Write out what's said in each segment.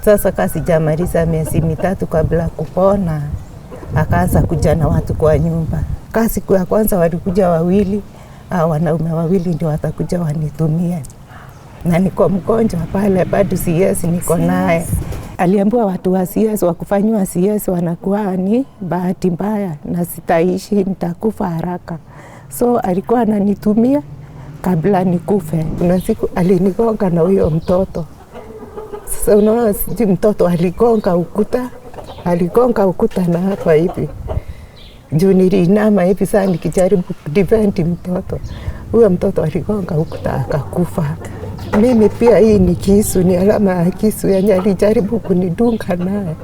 Sasa kasi jamaliza miezi 3 kabla kupona, akaanza kuja na watu kwa nyumba. Kasi kwa kwanza walikuja 2, wanaume 2 ndio watakuja wanitumia. Na niko mgonjwa pale bado CS niko naye. Aliambiwa watu wa CS wakufanywa CS wanakuwa ni bahati mbaya na sitaishi, nitakufa haraka. So alikuwa ananitumia kabla nikufe. Kuna siku alinigonga na huyo mtoto. Sasa unaona siji mtoto aligonga ukuta na hapa hivi. Juu nilinama hivi sana nikijaribu kudefend mtoto. Huyo mtoto aligonga ukuta akakufa. Mimi pia hii ni kisu, ni alama ya kisu yenye alijaribu kunidunga naye.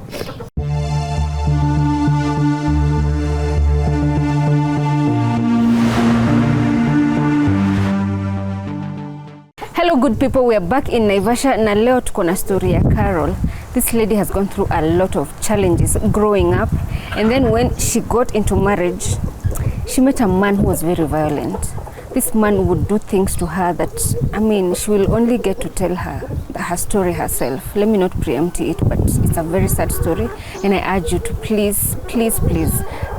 Hello good people, we are back in Naivasha na leo tuko na story ya Carol. This lady has gone through a lot of challenges growing up, and then when she got into marriage, she met a man who was very violent. This man would do things to her that, I mean, she will only get to tell her story herself. Let me not preempt it, but it's a very sad story, and I urge you to please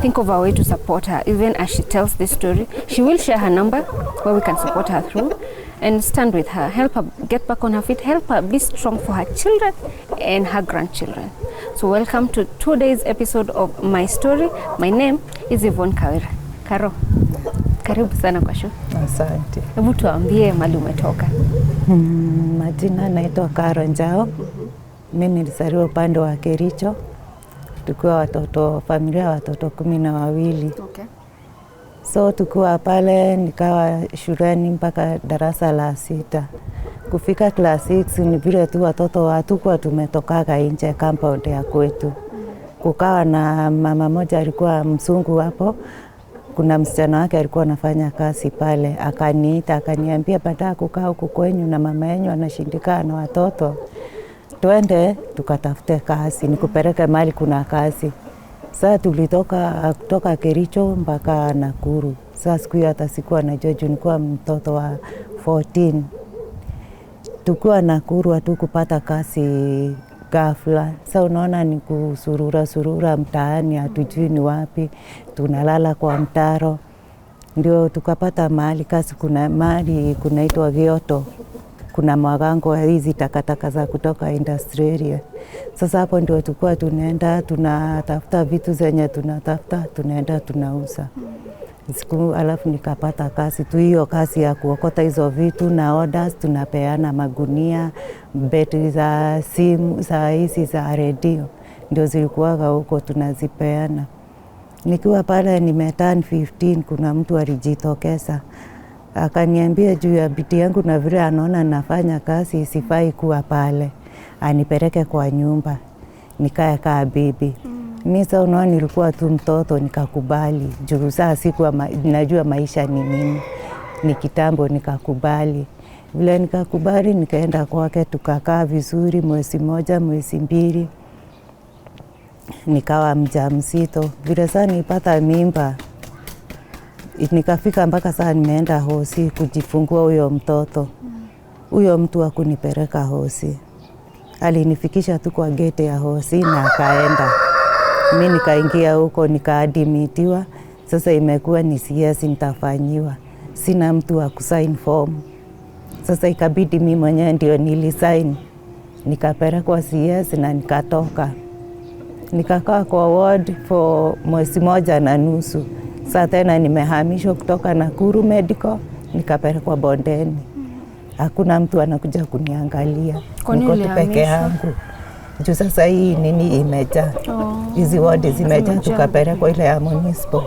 think of a way to support her. Even as she tells this story, she will share her number where we can support her through and stand with her, help her get back on her feet, help her be strong for her children and her grandchildren. So welcome to today's episode of My Story. My name is Yvonne Kawira. Karo, karibu sana kwa show. Asante. Hebu tuambie mahali umetoka. Majina naitwa Karo Njao. Mimi nilizaliwa upande wa Kericho. Tukiwa familia watoto 12. Okay. So tukiwa pale nikawa shuleni mpaka darasa la 6. Kufika class 6 ni vile tu watoto hatukuwa tumetoka nje compound ya kwetu. Kukawa na mama moja alikuwa mzungu hapo. Kuna msichana wake alikuwa anafanya kazi pale, akaniita akaniambia baada kukaa huku kwenyu na mama yenu anashindikana na watoto, twende tukatafute kazi, nikupeleke mahali kuna kazi. Sasa tulitoka kutoka Kericho mpaka Nakuru. Sasa siku hiyo hata sikuwa najua, nilikuwa mtoto wa 14. Tukiwa Nakuru hatukupata kazi ghafla. Sasa unaona ni kusurura mtaani, hatujui ni wapi, tunalala kwa mtaro. Ndio tukapata mahali kazi, kuna mahali kunaitwa Gioto. Kuna mwagango hizi takataka za kutoka industry area. Sasa hapo ndio tulikuwa tunaenda tunatafuta vitu zenye tunatafuta, tunaenda tunauza. Siku alafu nikapata kazi tu, hiyo kazi ya kuokota hizo vitu na orders, tunapeana magunia, betri za simu, za hizi za radio, ndio zilikuwa huko tunazipeana. Nikiwa pale nimeturn 15, kuna mtu alijitokeza akaniambia juu ya bidii yangu na vile anaona nafanya kazi sifai kuwa pale, anipeleke kwa nyumba nikae kaa bibi. Mimi sasa unaona nilikuwa tu mtoto, nikakubali. Juu sasa sikuwa najua maisha ni nini. Ni kitambo nikakubali. Vile nikakubali nikaenda kwake, tukakaa vizuri mwezi 1, mwezi 2. Nikawa mjamzito. Vile sasa nipata mimba, nikafika mpaka sasa nimeenda hosi kujifungua huyo mtoto. Huyo mtu hakunipeleka hosi. Alinifikisha tu kwa gate ya hosi na akaenda. Mimi nikaingia huko nikaadmitiwa. Sasa imekuwa ni CS nitafanyiwa. Sina mtu wa kusign form. Sasa ikabidi mimi mwenyewe ndio nilisign. Nikapelekwa CS na nikatoka. Nikakaa kwa ward for mwezi 1.5. Sasa tena nimehamishwa kutoka Nakuru Medical nikapelekwa Bondeni. Hakuna mtu anakuja kuniangalia. Niko tu peke yangu. Juu sasa hii nini imejaa. Hizi ward zimejaa, tukapelekwa ile ya municipal.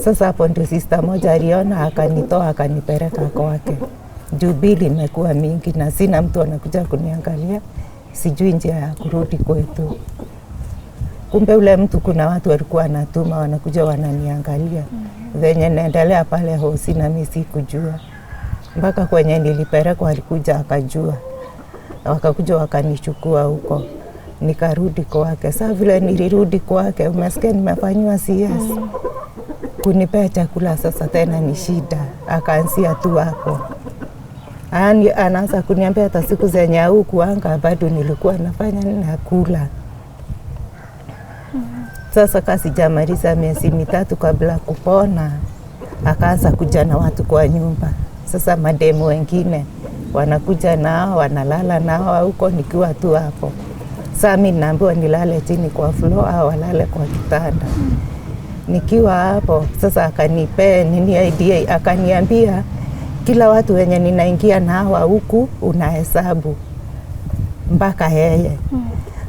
Sasa hapo ndio sister moja aliona akanitoa akanipeleka kwake. Juu bili imekuwa mingi na sina mtu anakuja kuniangalia. Sijui njia ya kurudi kwetu. Kumbe ule mtu kuna watu walikuwa wanatuma wanakuja wananiangalia. Venye naendelea pale hosi na mimi sikujua. Mpaka kwenye nilipelekwa alikuja akajua. Wakakuja wakanichukua huko. Nikarudi kwake. Sasa vile nilirudi kwake, umesikia nimefanywa CS. Kunipea chakula sasa tena ni shida. Akaanzia tu hapo. Anaanza kuniambia hata siku zenye hukuanga bado nilikuwa nafanya nakula. Sasa kasi jamaliza miezi 3 kabla kupona, akaanza kuja na watu kwa nyumba. Sasa mademu wengine wanakuja nao, wanalala nao huko nikiwa tu hapo. Sasa mimi naambiwa nilale chini kwa floor au walale kwa kitanda. Nikiwa hapo sasa akanipea nini idea, akaniambia kila watu wenye ninaingia nao huku unahesabu mpaka yeye.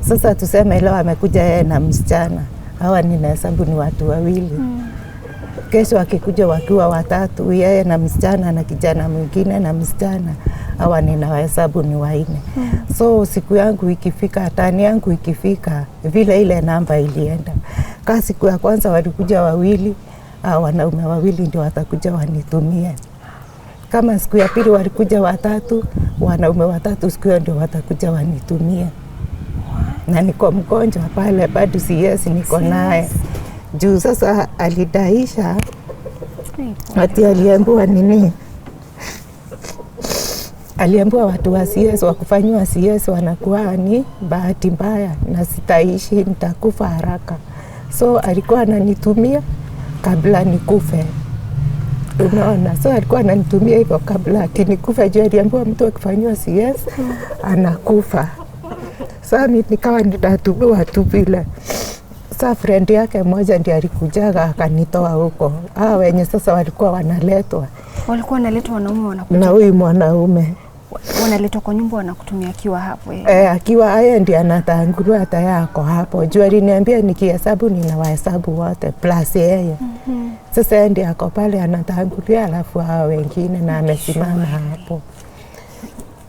Sasa tuseme leo amekuja yeye na msichana, hawa ninahesabu ni watu 2. Kesho akikuja wakiwa 3, yeye na msichana na kijana mwingine na msichana, hawa ninahesabu ni 4. So siku yangu ikifika, tani yangu ikifika, vile ile namba ilienda. Kasi siku ya kwanza walikuja 2, wanaume 2 ndio watakuja wanitumie. Kama siku ya pili walikuja 3, wanaume 3 siku hiyo ndio watakuja wanitumie. Na niko mgonjwa pale bado CS niko naye. Juu sasa alidaisha ati aliambiwa nini? Aliambiwa watu wa CS wakufanywa CS wanakuwa ni bahati mbaya na sitaishi, nitakufa haraka. So alikuwa ananitumia kabla nikufe. Unaona, so alikuwa ananitumia hivyo kabla ati nikufe. Juu aliambiwa mtu akifanywa CS anakufa. Sasa nikawa nitatubiwa tu vile. Sasa friend yake mmoja ndiye alikujaga akanitoa huko. Wenye sasa walikuwa wanaletwa. Walikuwa wanaletwa wanaume wanakuja. Na huyu mwanaume wanaletwa kwa nyumba wanakutumia akiwa hapo akiwa yeye ndiye anatangulia hata yako hapo. Juu aliniambia nikihesabu ninawahesabu wote plus yeye. Sasa yeye ndiye ako pale anatangulia alafu hao wengine na amesimama hapo.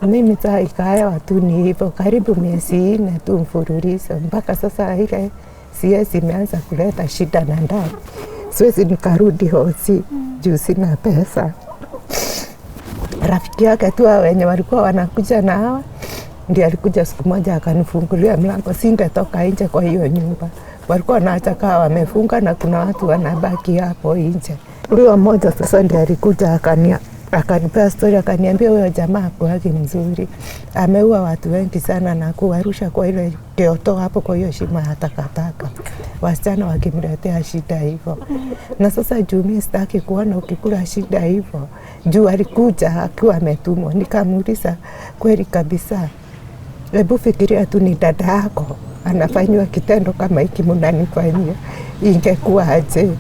Mimi sasa ikawa tu ni hivyo karibu miezi 4 tu mfululizo mpaka sasa ile CS imeanza kuleta shida na ndani. Siwezi nikarudi hosi juu sina pesa. Rafiki yake tu wenye walikuwa wanakuja na hawa ndiye alikuja siku moja akanifungulia mlango, singetoka nje kwa hiyo nyumba. Walikuwa wanaacha kaa wamefunga na kuna watu wanabaki hapo nje. Huyo mmoja sasa ndiye alikuja akanipea story, akaniambia huyo jamaa kwake mzuri, ameua watu wengi sana na kuwarusha kwa ile kioto hapo kwa hiyo shimo ya takataka, wasichana wakimletea shida hivyo. Na sasa juu mimi sitaki kuona ukikula shida hivyo, juu alikuja akiwa ametumwa. Nikamuuliza kweli kabisa, hebu fikiria tu ni dada yako anafanywa kitendo kama hiki mnanifanyia, ingekuwa aje?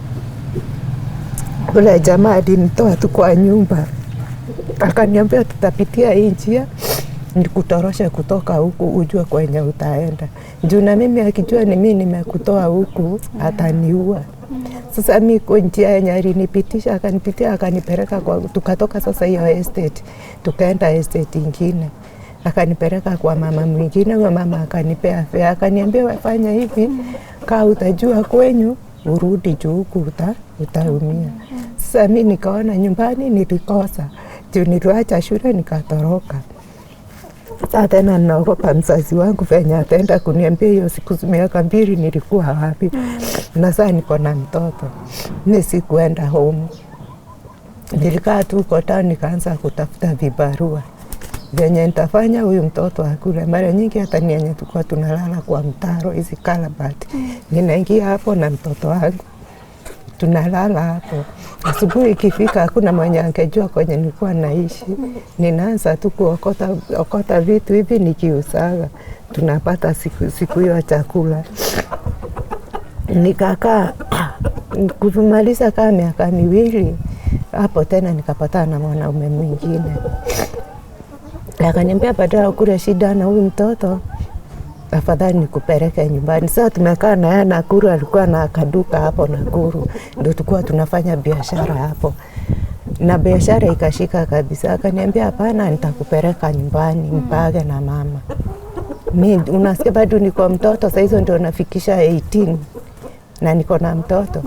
Ule jamaa alinitoa tu kwa nyumba, akaniambia tutapitia hii njia nikutoroshe kutoka huku ujue kwenye utaenda. Juu na mimi akijua ni mimi nimekutoa huku ataniua. Sasa mimi kwa njia yenye alinipitisha akanipeleka kwa, tukatoka sasa hiyo estate tukaenda estate nyingine. Akanipeleka kwa mama mwingine, mama akanipea fare, akaniambia wafanya hivi, kaa utajua kwenyu urudi juu huku utaumia. Sasa mimi nikaona nyumbani nilikosa. Juu niliacha shule nikatoroka. Sasa tena naogopa mzazi wangu venye ataenda kuniambia hiyo siku miaka 2 nilikuwa wapi. Na sasa niko na mtoto. Mimi sikuenda home. Nilikaa tu kwa town nikaanza kutafuta vibarua. Venye nitafanya huyu mtoto akule. Mara nyingi hata nienye tukua tunalala kwa mtaro hizi kalabati. Ninaingia hapo na mtoto wangu. Tunalala hapo. Asubuhi ikifika hakuna mwenye angejua kwenye nilikuwa naishi. Ninaanza tu kuokota vitu hivi nikiusaga. Tunapata siku hiyo chakula. Nikakaa kumaliza kama miaka 2 hapo tena nikapatana na mwanaume mwingine. Akaniambia badala ukule shida na huyu mtoto, afadhali nikupeleke nyumbani. Sasa tumekaa na yeye Nakuru, alikuwa na kaduka hapo Nakuru. Ndio tulikuwa tunafanya biashara hapo. Na biashara ikashika kabisa. Akaniambia hapana, nitakupeleka nyumbani mpage na mama. Mimi unasikia bado niko mtoto, sasa hizo ndio nafikisha 18 na niko na mtoto.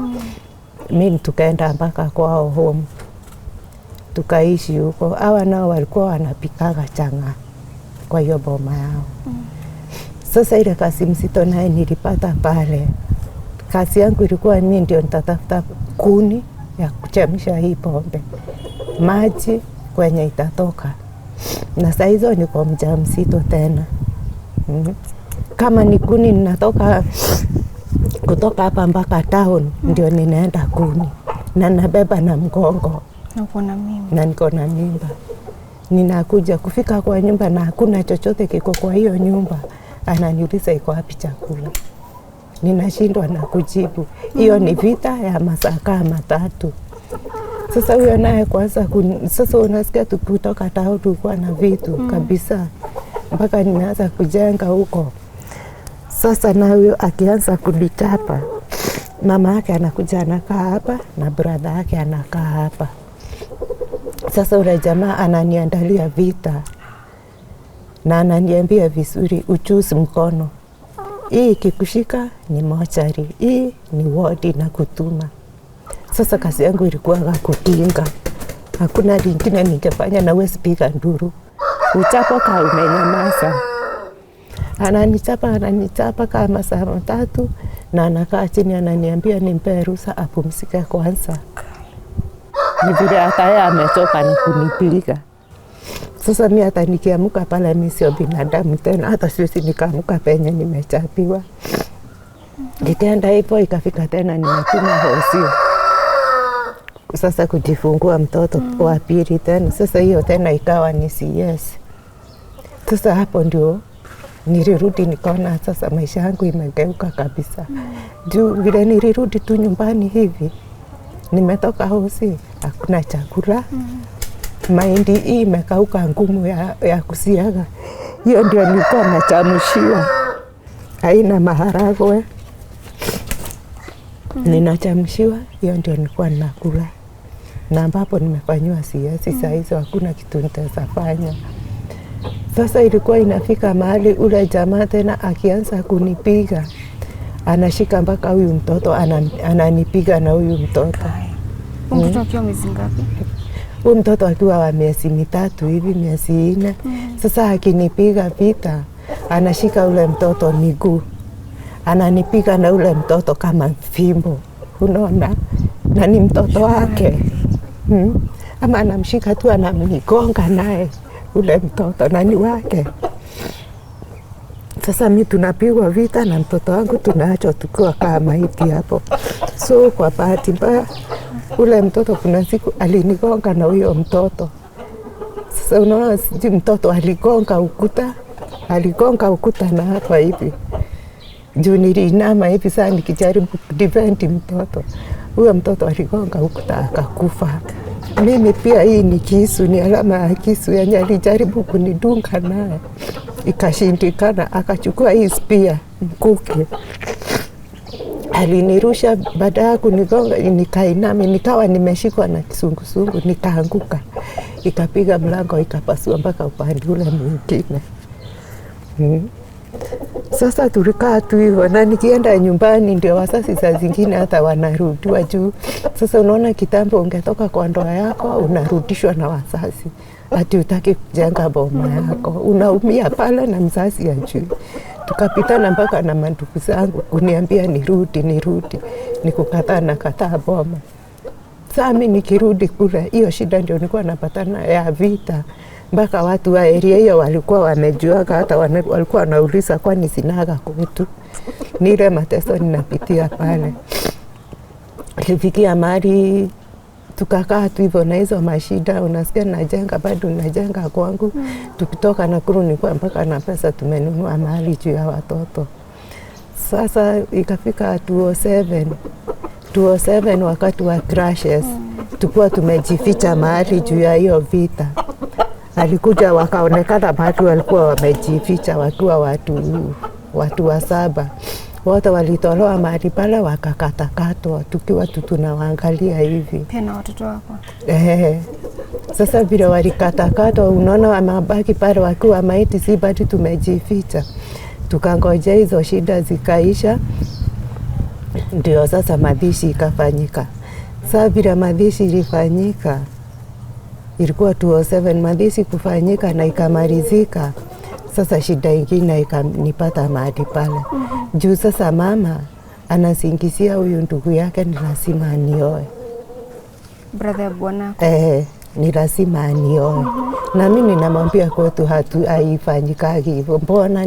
Mimi tukaenda mpaka kwao home. Tukaishi huko. Hawa nao walikuwa wanapikaga changa kwa hiyo boma yao. Sasa ile kazi mzito naye nilipata pale. Kazi yangu ilikuwa mimi ndio nitatafuta kuni ya kuchemsha hii pombe. Maji kwenye itatoka. na saa hizo niko mjamzito tena. Kama ni kuni ninatoka kutoka hapa mpaka town ndio ninaenda kuni na nabeba na mgongo na niko na mimba. Ninakuja kufika kwa nyumba na hakuna chochote kiko kwa hiyo nyumba. Ananiuliza iko wapi chakula. Ninashindwa na kujibu. Hiyo ni vita ya masaa kama 3. Sasa huyo naye kwanza sasa unasikia tukitoka town tulikuwa na vitu kabisa. Mpaka nimeanza kujenga huko. Sasa na huyo akianza kunichapa. Mama yake anakuja anakaa hapa na brother yake anakaa hapa. Sasa ule jamaa ananiandalia vita na ananiambia vizuri, uchuzi mkono. Hii kikushika ni mochari, hii ni wodi na kutuma. Sasa kazi yangu ilikuwa kutinga. Hakuna lingine ningefanya na wewe piga nduru. Uchapo ka umenyamaza. Ananichapa kama saa 3 na anakaa chini ananiambia nimpe ruhusa apumzike kwanza. Ni vile hata yeye amechoka na kunipiga. Sasa mimi hata nikiamka pale mimi sio binadamu tena, hata siwezi nikaamka penye nimechapiwa. Nikaenda hivyo ikafika tena nimetuma hosi. Sasa kujifungua mtoto wa pili tena. Sasa hiyo tena ikawa ni CS. Sasa hapo ndio nilirudi nikaona sasa maisha yangu imegeuka kabisa. Juu vile nilirudi tu nyumbani hivi. Nimetoka hosi, hakuna chakula. Mahindi hii imekauka ngumu ya kusiaga. Hiyo ndio nilikuwa nachamshiwa. Haina maharagwe. Ninachamshiwa, hiyo ndio nilikuwa nakula. Na ambapo nimefanywa siasi saa hizo hakuna kitu nitafanya. Sasa ilikuwa inafika mahali ule jamaa tena akianza kunipiga. Anashika mpaka huyu mtoto ananipiga na huyu mtoto. Mtoto akiwa miezi ngapi? Huyu mtoto akiwa wa miezi 3 hivi, miezi 4. Sasa akinipiga vita, anashika ule mtoto miguu. Ananipiga na ule mtoto kama fimbo. Unaona? Na ni mtoto wake. Ama anamshika tu anamnigonga naye ule mtoto na ni wake. Sasa mimi tunapigwa vita na mtoto wangu tunaachwa tukiwa kama hivi hapo. So kwa bahati mbaya ule mtoto kuna siku alinigonga na huyo mtoto. Sasa unaona siji mtoto aligonga ukuta na hapa hivi. Juu nilinama hivi sana nikijaribu kudefend mtoto. Huyo mtoto aligonga ukuta akakufa. Mimi pia hii ni kisu, ni alama ya kisu yenye alijaribu kunidunga naye. Ikashindikana, akachukua hii spear mkuki. Alinirusha baada ya kunigonga, nikainama, nikawa nimeshikwa na kisungusungu, nikaanguka. Ikapiga mlango, ikapasua mpaka upande ule mwingine. Sasa tulikaa tu hivyo na nikienda nyumbani ndio wazazi saa zingine hata wanarudiwa juu. Sasa unaona kitambo ungetoka kwa ndoa yako unarudishwa na wazazi. Ati utaki kujenga boma yako. Unaumia pale na mzazi ajui. Tukapitana mpaka na mandugu zangu kuniambia nirudi. Nikukataa na kataa boma. Sasa mimi nikirudi kule hiyo shida ndio nilikuwa napatana ya vita. Mpaka watu wa area hiyo walikuwa wamejuaga, hata walikuwa wanauliza kwani sinaga kwetu. Nile mateso ninapitia pale. Ilifikia mahali tukakaa tu hivyo na hizo mashida, unasikia najenga bado najenga kwangu. Tukitoka Nakuru nilikuwa mpaka na pesa tumenunua mahali juu ya watoto. Sasa ikafika 207 wakati wa crashes. Tulikuwa tumejificha mahali juu ya hiyo vita. Alikuja wakaonekana watu walikuwa wamejificha wakiwa watu 7. Wote walitolewa mahali pale wakakatakatwa tukiwa tunawaangalia hivi. Pia na watoto wako? Sasa vile walikatakatwa unaona wamebaki pale wakiwa maiti, si bado tumejificha. Tukangoja hizo shida zikaisha. Ndio sasa mazishi ikafanyika. Sasa vile mazishi ilifanyika ilikuwa 207 mazishi kufanyika na ikamalizika. Sasa shida ingine ikanipata mahali pale. Juu sasa mama anasingizia huyu ndugu yake ni lazima anioe. Brother bwanako? ni lazima anioe. Na mimi ninamwambia kwetu haifanyikagi hivyo. Mbona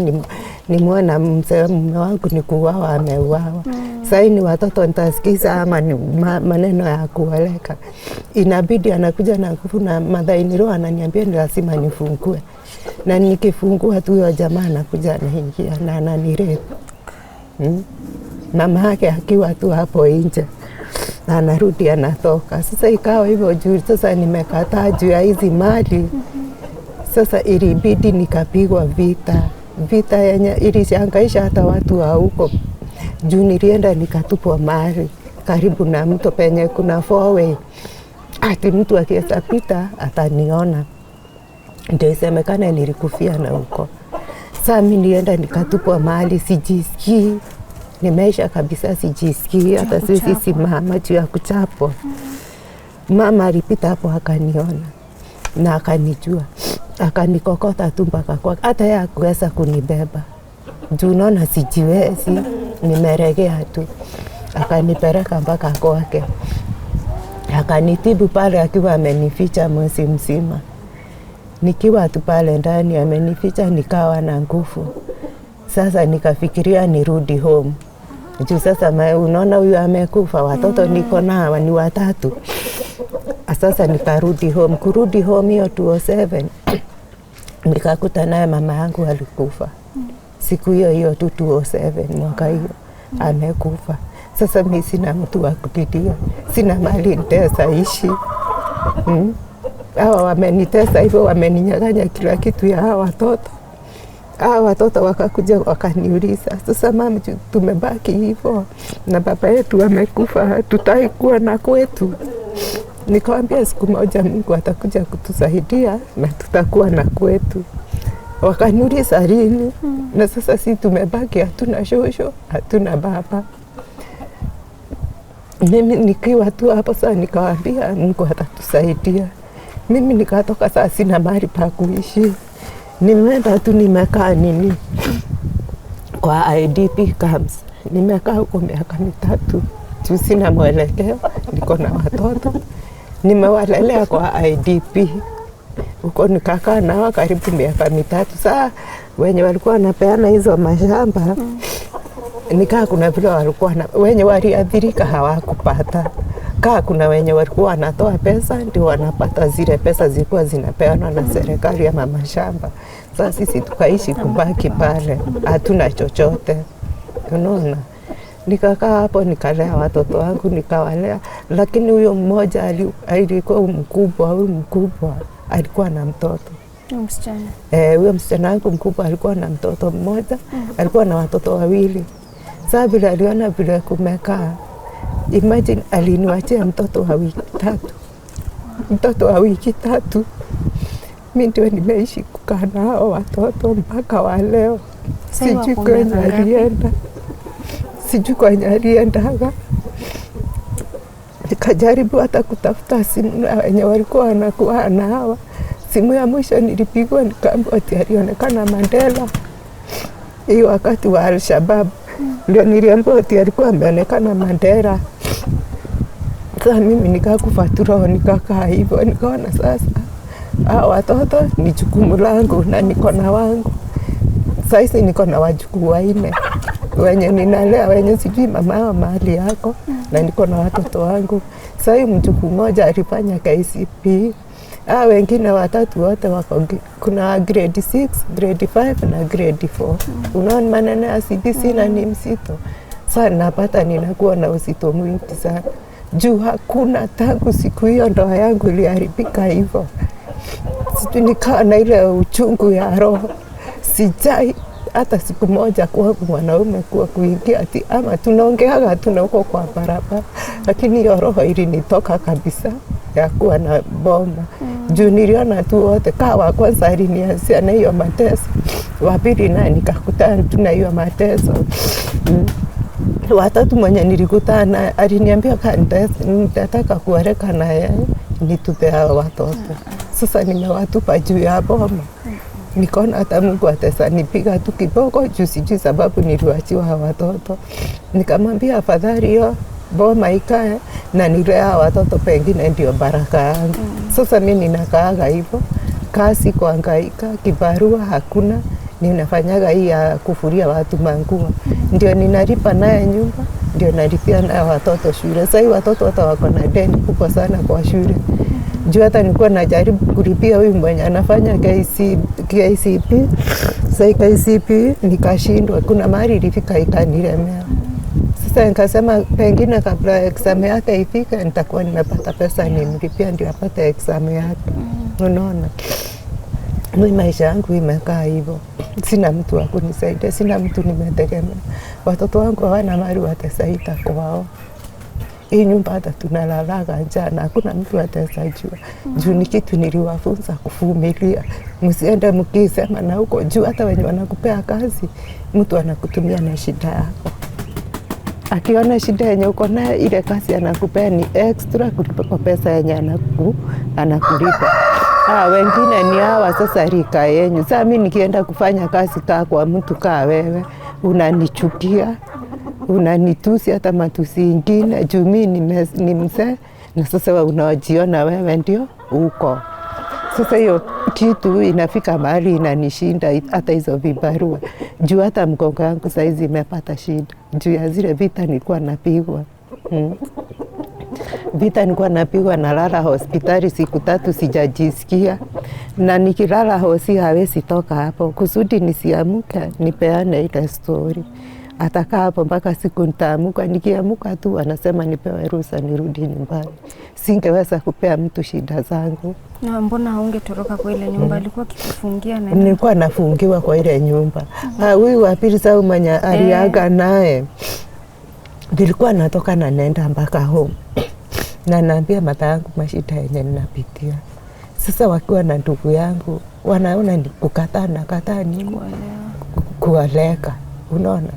nimeona mume wangu ni kuuawa ameuawa. Sasa ni watoto nitasikiza ama ni maneno ya kuoleka. Inabidi anakuja na nguvu na madhainiro ananiambia ni lazima nifungue. Na nikifungua tu huyo jamaa anakuja anaingia na ananirepe. Mama yake akiwa tu hapo nje. Na anarudi anatoka. Sasa ikawa hivyo juu sasa nimekataa juu ya hizi mali. Sasa ilibidi nikapigwa vita. Vita yenye ilishangaisha hata watu wa huko. Juu nilienda nikatupwa mahali karibu na mto penye kuna four-way. Ati mtu akiweza pita ataniona. Ndio isemekana nilikufia na huko. Sasa mimi nilienda nikatupwa mahali sijisikii. Nimeisha kabisa sijisikii hata sisi simama juu ya kuchapwa. Mama alipita hapo akaniona na akanijua. Akanikokota tu mpaka kwake. Hata yeye hakuweza kunibeba. Juu naona sijiwezi, nimeregea tu. Akanipeleka mpaka kwake. Akanitibu pale akiwa amenificha mwezi mzima. Nikiwa tu pale ndani amenificha nikawa na nguvu. Sasa nikafikiria nirudi home. Juu sasa unaona huyu amekufa, watoto niko nao ni 3. Sasa nikarudi home. Kurudi home hiyo 2007 nikakuta naye mama yangu alikufa. Siku hiyo tu 2007 mwaka hiyo amekufa. Sasa mimi sina mtu wa kudidia. Sina mali nitaishi. Hawa wamenitesa hivyo, wameninyang'anya kila kitu ya hawa watoto. Hawa watoto wakakuja wakaniuliza, sasa mama tumebaki hivyo na baba yetu amekufa, tutaikuwa na kwetu. Nikamwambia siku moja Mungu atakuja kutusaidia na tutakuwa na kwetu. Wakaniuliza lini? Na sasa si tumebaki, hatuna shosho, hatuna baba. Mimi nikiwa tu hapo sasa nikawaambia Mungu atatusaidia. Mimi nikatoka sasa sina mahali pa kuishi. Nimeenda tu nimekaa kwa IDP camps. Nimekaa huko miaka 3. Juu sina mwelekeo, niko na watoto. Nimewalelea kwa IDP. Huko nikakaa nao karibu miaka 3. Sasa wenye walikuwa wanapeana hizo mashamba, nikaa kuna vile walikuwa wenye waliathirika hawakupata. Kuna wenye walikuwa wanatoa pesa ndio wanapata zile pesa zilikuwa zinapeanwa na serikali ya mashamba. Sasa sisi tukaishi kubaki pale, hatuna chochote. Unaona? Nikakaa hapo nikalea watoto wangu nikawalea, lakini huyo mmoja alikuwa mkubwa alikuwa na mtoto. Msichana. Huyo msichana wangu mkubwa alikuwa na mtoto mmoja, alikuwa na watoto 2. Sasa vile aliona vile kumekaa, imagine aliniwachia mtoto wa wiki 3. Mtoto wa wiki 3. Mimi ndio nimeishi kukaa na hao watoto mpaka wa leo. Sijui kwenye alienda. Sijui kwenye aliendaga. Nikajaribu hata kutafuta simu na wenye walikuwa wanakuwa na hawa. Simu ya mwisho nilipigwa nikaambiwa ati alionekana Mandela. Hiyo wakati wa Al-Shabaab. Ndio niliambiwa ati alikuwa ameonekana Mandela. Sasa mimi nikakufa tu roho nikakaa hivyo. Nikaona sasa hawa watoto ni jukumu langu na niko na wangu. Sasa niko na wajukuu 4. Wenye ninalea, wenye sijui mama yao mahali yako na niko na watoto wangu. Sasa mjukuu mmoja alifanya KCP. Wengine 3 wote wako kuna grade 6, grade 5 na grade 4. Unaona maneno ya CBC na ni msito. Sasa napata ninakuwa na uzito mwingi sana. Juu hakuna tangu siku hiyo ndoa yangu iliharibika hivyo. Sijui nikawa na ile uchungu ya roho. Sijai hata siku moja kwangu mwanaume kuingia ati ama tunaongeaga tuna huko kwa barabara. Lakini hiyo roho ilinitoka kabisa ya kuwa na bomba. Juu niliona tu wote kawa kwanza alinianzia na hiyo mateso. Wa pili naye nikakutana tuna hiyo mateso. Watatu mwenye nilikutana aliniambia nitataka kuoreka na yeye nitupe hao watoto. Sasa nimewatupa juu ya bomba. Nikaona hata Mungu atanipiga tu kiboko juu sijui sababu niliwachiwa hao watoto. Nikamwambia afadhali hiyo boma ikae na nilea watoto pengine ndio baraka yangu. Sasa mimi ninakaaga hivyo, kazi kuhangaika, kibarua hakuna, ninafanyaga hii ya kufuria watu manguo. Ndio ninalipa naye nyumba, ndio nalipia naye watoto shule. Sasa hivi watoto hata wako na deni kubwa sana kwa shule. Juu hata nilikuwa najaribu kulipia huyu mwenye anafanya KCP. Sasa KCP nikashindwa, kuna mahali ilifika ikanilemea. Sasa nikasema pengine kabla exam yake ifike nitakuwa nimepata pesa nimlipia ndio apate exam yake. Unaona? Mimi maisha yangu imekaa hivyo. Sina mtu wa kunisaidia, sina mtu nimetegemea. Watoto wangu hawana mahali watasaida kwao. Hii nyumba hata tunalalaga njaa na hakuna mtu atasajua. Juu ni kitu niliwafunza kuvumilia. Msiende mkisema na huko juu hata wenye wanakupea kazi, mtu anakutumia na shida yako. Akiona shida yenye uko nayo, ile kazi anakupea ni extra kuliko pesa yenye anakulipa. Wengine ni hawa sasa rika yenyu. Sasa mimi nikienda kufanya kazi kaa kwa mtu kaa wewe, unanichukia, unanitusi hata matusi ingine. Juu mimi ni mzee na sasa wewe unajiona wewe ndio uko. Sasa hiyo kitu inafika mahali inanishinda hata hizo vibarua. Juu hata mgongo yangu saizi imepata shida. Juu ya zile vita nilikuwa napigwa. Vita nilikuwa napigwa na lala hospitali siku 3 sijajisikia. Na nikilala hosi hawezi toka hapo. Kusudi nisiamuke nipeane ile story. Atakaa hapo mpaka siku nitaamuka. Nikiamuka tu anasema nipewe ruhusa nirudi nyumbani. Singeweza kupea mtu shida zangu. Na mbona haungetoroka kwa ile nyumba? Alikuwa akikufungia na nilikuwa nafungiwa kwa ile nyumba. Huyu wa pili sasa mwenye aliaga naye. Nilikuwa natoka na nenda mpaka home. Na naambia mata yangu mashida yenye ninapitia. Sasa wakiwa na ndugu yangu wanaona ni kukataa na kataa ni kuoleka. Unaona?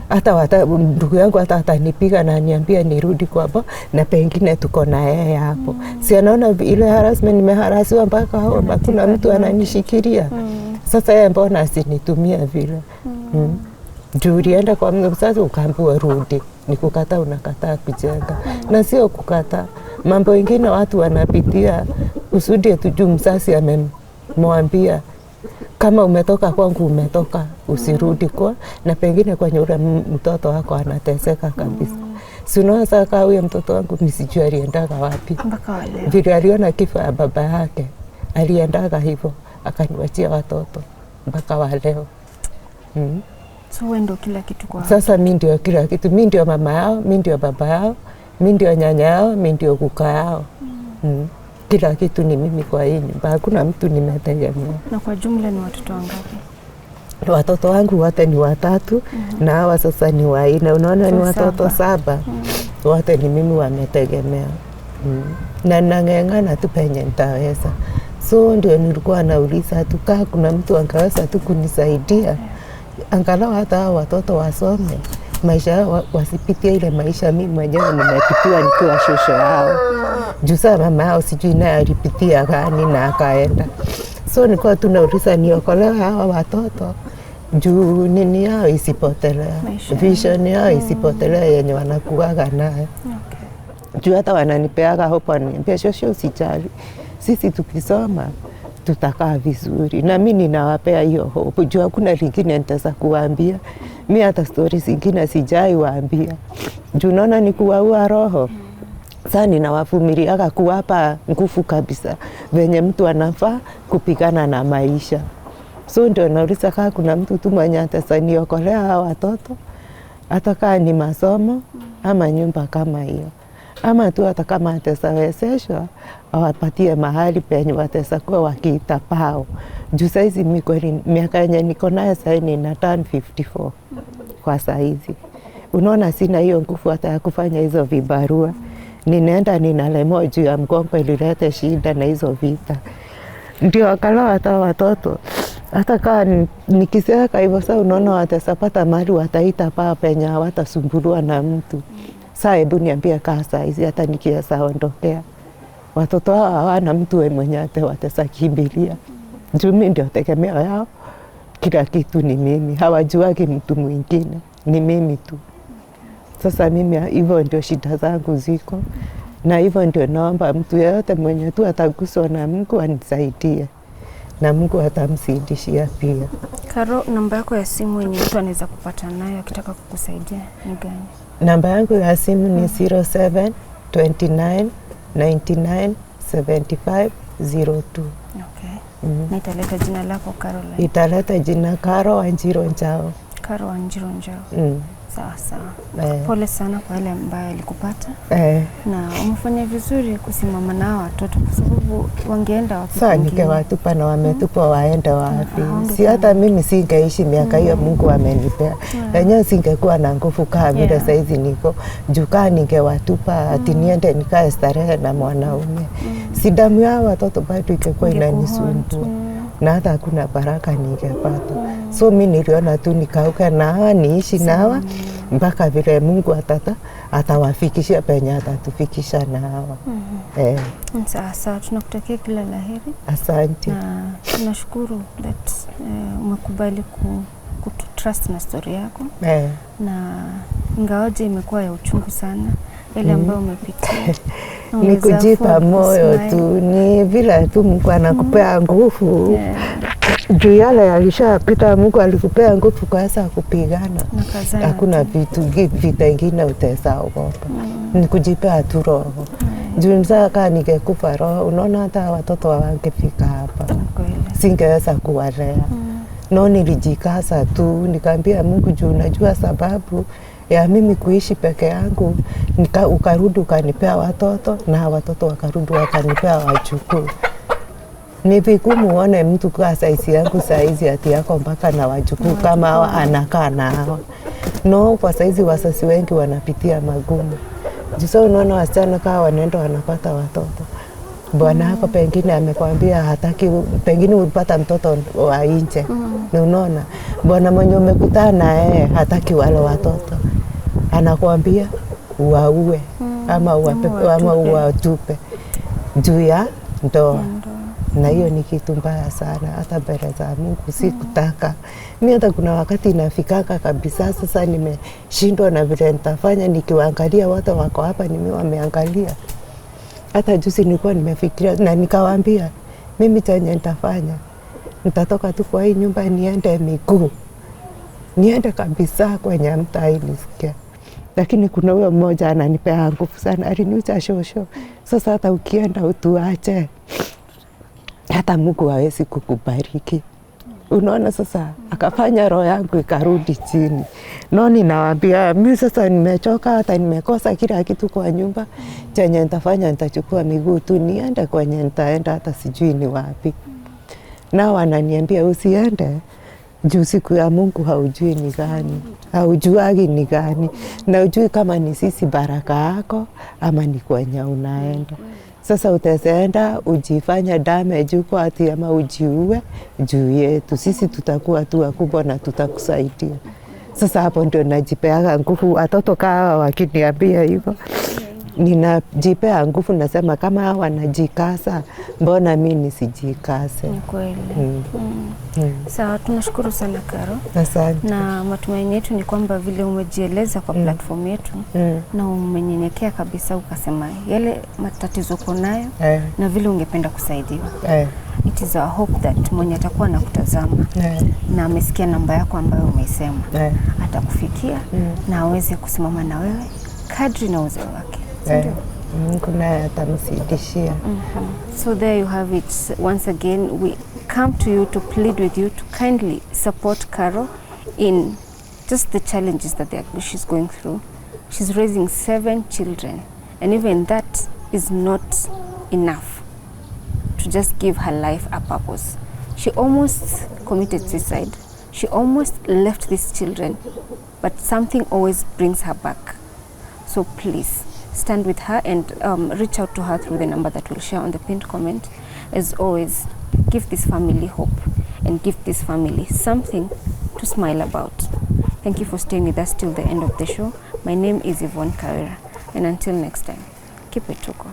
Hata ndugu yangu hata atanipiga na niambia nirudi kwao na pengine tuko na yeye hapo. Si anaona ile harassment nimeharasiwa mpaka hao hakuna mtu ananishikilia. Sasa yeye mbona asinitumia vile? Juu ulienda kwa mzazi ukaambiwa rudi. Ni kukataa unakataa kujenga. Na sio kukataa. Mambo mengine watu wanapitia usudi tujue mzazi amemwambia kama umetoka kwangu umetoka, usirudi kwa na pengine kwa yule mtoto wako anateseka kabisa. Si unaweza kaa huyo mtoto wangu nisijue aliendaga wapi. Mpaka leo. Vile aliona kifo ya baba yake, aliendaga hivyo, akaniwachia watoto mpaka wa leo. So wewe ndio kila kitu kwa sasa mimi ndio kila kitu. Mimi ndio mama yao, mimi ndio baba yao, mimi ndio nyanya yao, mimi ndio kuka yao. Kila kitu ni mimi kwa hii nyumba. Hakuna mtu nimetegemea. Na kwa jumla ni watoto wangapi? Watoto wangu wote ni 3 na hawa sasa ni 4. Unaona ni watoto 7. Wote ni mimi wametegemea. Na nang'eng'ana tu penye nitaweza. So ndio nilikuwa nauliza tukaa kuna mtu angeweza tu kunisaidia. Angalau hata watoto wasome. Maisha yao wasipitie ile maisha mimi mwenyewe nimepitia nikiwa shosho yao. Juu sasa mama yao sijui naye alipitia gani na akaenda. So nilikuwa tunauliza niokolewe hawa watoto. Juu nini yao isipotelea. Vision yao isipotelea yenye wanakuaga naye. Juu hata wananipeaga hope wananiambia shosho usijali. Sisi tukisoma tutakaa vizuri. Na mimi ninawapea hiyo hope. Juu hakuna lingine nitaweza kuwaambia. Mimi hata stories zingine sijai waambia. Juu naona ni kuwaua roho. Sasa ninawavumiliaga kuwapa nguvu kabisa. Venye mtu anafaa kupigana na maisha. So ndio nauliza kama kuna mtu tu mwenye ataweza niokolea hawa watoto. Hata kama ni masomo ama nyumba kama hiyo. Ama tu hata kama ataweza wezeshwa awapatie mahali penye wataweza kuwa wakiita pao. Juu saizi miaka yenye niko nayo sasa nina turn 54 kwa saizi. Unaona sina hiyo nguvu hata ya kufanya hizo vibarua. Ninaenda ninalemewa juu ya mgongo ililete shida na hizo vita. Ndio akala hata watoto. Hata kama nikiseka hivyo sasa unaona watasapata mahali wataita paa penye hawatasumbuliwa na mtu. Sasa hebu niambie kaa saizi hata nikiweza ondokea. Watoto hao hawana mtu mwenye wataweza kimbilia. Juu mimi ndio tegemeo yao. Kila kitu ni mimi. Hawajuagi mtu mwingine. Ni mimi tu. Sasa mimi hivyo ndio shida zangu ziko, na hivyo ndio naomba mtu yeyote mwenye tu ataguswa na Mungu anisaidie, na Mungu atamzidishia pia. Karo, namba yako ya simu yenye mtu anaweza kupata nayo akitaka kukusaidia ni gani? Namba yangu ya simu ni 07 29 99 75 02. Okay. Na italeta jina lako Caroline? Italeta jina Karo Wanjiro Njao. Karo Wanjiro Njao. Sawa sawa. Pole sana kwa yale ambayo alikupata. Na umefanya vizuri kusimama nao watoto kwa sababu wangeenda wapi? Sasa nikewatupa na wametupa waende wapi? Si hata mimi singeishi miaka hiyo Mungu amenipea. Wenyewe singekuwa na nguvu kama vile saizi niko. Jukaa ningewatupa ati niende nikae starehe na mwanaume. Si damu ya watoto bado ingekuwa inanisumbua. Na hata hakuna baraka ningepata. So mimi niliona tu nikauka na hawa niishi na hawa mpaka vile Mungu atawafikisha penye atatufikisha na hawa. Sawa, tunakutakia kila laheri. Asante. Na tunashukuru that umekubali kutrust na story yako. Na ingawaje imekuwa ya uchungu sana ile ambayo umepitia. Ni kujipa moyo tu, ni vile tu Mungu anakupea nguvu. Juu yale yalishapita, Mungu alikupea nguvu kuweza kupigana. Hakuna vita ingine utaweza ogopa. Ni kujipea tu roho. Juu msaka ningekufa roho, unaona hata watoto wangefika hapa. Singeweza kuwalea. No, nilijikaza tu, nikaambia Mungu juu unajua sababu ya mimi kuishi peke yangu, ukarudi ukanipea watoto na watoto wakarudi wakanipea wajukuu. Ni vigumu uone mtu kwa saizi yangu saizi ati yako mpaka na wajukuu kama hawa anakaa na hawa. No, kwa saizi wasasi wengi wanapitia magumu. Jisa unaona wasichana kama wanaenda wanapata watoto. Bwana hako pengine amekwambia hataki, pengine ulipata mtoto wa nje. Na unaona, bwana mwenye umekutana naye hataki wale watoto. Anakuambia uwaue ama uwatupe juu ya ndoa. Na hiyo ni kitu mbaya sana, hata mbele za Mungu sikutaka. Mimi hata kuna wakati inafikaka kabisa sasa nimeshindwa na vile nitafanya, nikiwaangalia wote wako hapa wameangalia. Hata juzi nilikuwa nimefikiria na nikawaambia mimi chenye nitafanya, nitatoka tu kwa hii nyumba niende miguu. Niende kabisa kwenye mtaa ili nisikie. Lakini kuna huyo mmoja ananipea nguvu sana, aliniuliza shosho, sasa hata ukienda utuache, hata Mungu hawezi kukubariki. Unaona sasa, akafanya roho yangu ikarudi chini. No, ninawaambia mimi sasa nimechoka, hata nimekosa kila kitu kwa nyumba. Chenye nitafanya nitachukua miguu tu niende kwenye nitaenda, hata sijui ni wapi. Na wananiambia usiende, juu siku ya Mungu haujui ni gani, haujuagi ni gani, na ujui kama ni sisi baraka yako ama ni kwenye unaenda. Sasa utaenda ujifanya damage huko ati ama ujiue juu yetu. Sisi tutakuwa tu wakubwa na tutakusaidia. Sasa hapo ndio najipeaga nguvu. Watoto kawa wakiniambia hivyo, ninajipea nguvu, nasema kama wanajikasa, mbona mimi nisijikase? Ni kweli. Sawa, tunashukuru sana Karo. Asante. Na matumaini yetu ni kwamba vile umejieleza kwa platform yetu na umenyenyekea kabisa, ukasema yale matatizo uko nayo na vile ungependa kusaidiwa. It is our hope that mwenye atakuwa na kutazama na amesikia namba yako ambayo umeisema atakufikia na aweze kusimama na wewe kadri na uwezo wake. Kuna atamsidishia. So there you have it. Once again, we come to you to plead with you to kindly support Karo in just the challenges that she's going through. She's raising 7 children, and even that is not enough to just give her life a purpose. She almost committed suicide. She almost left these children, but something always brings her back. So please, stand with her and reach out to her through the number that we'll share on the pinned comment. As always, give this family hope and give this family something to smile about. Thank you for staying with us till the end of the show. My name is Yvonne, and until next time, keep it Tuko.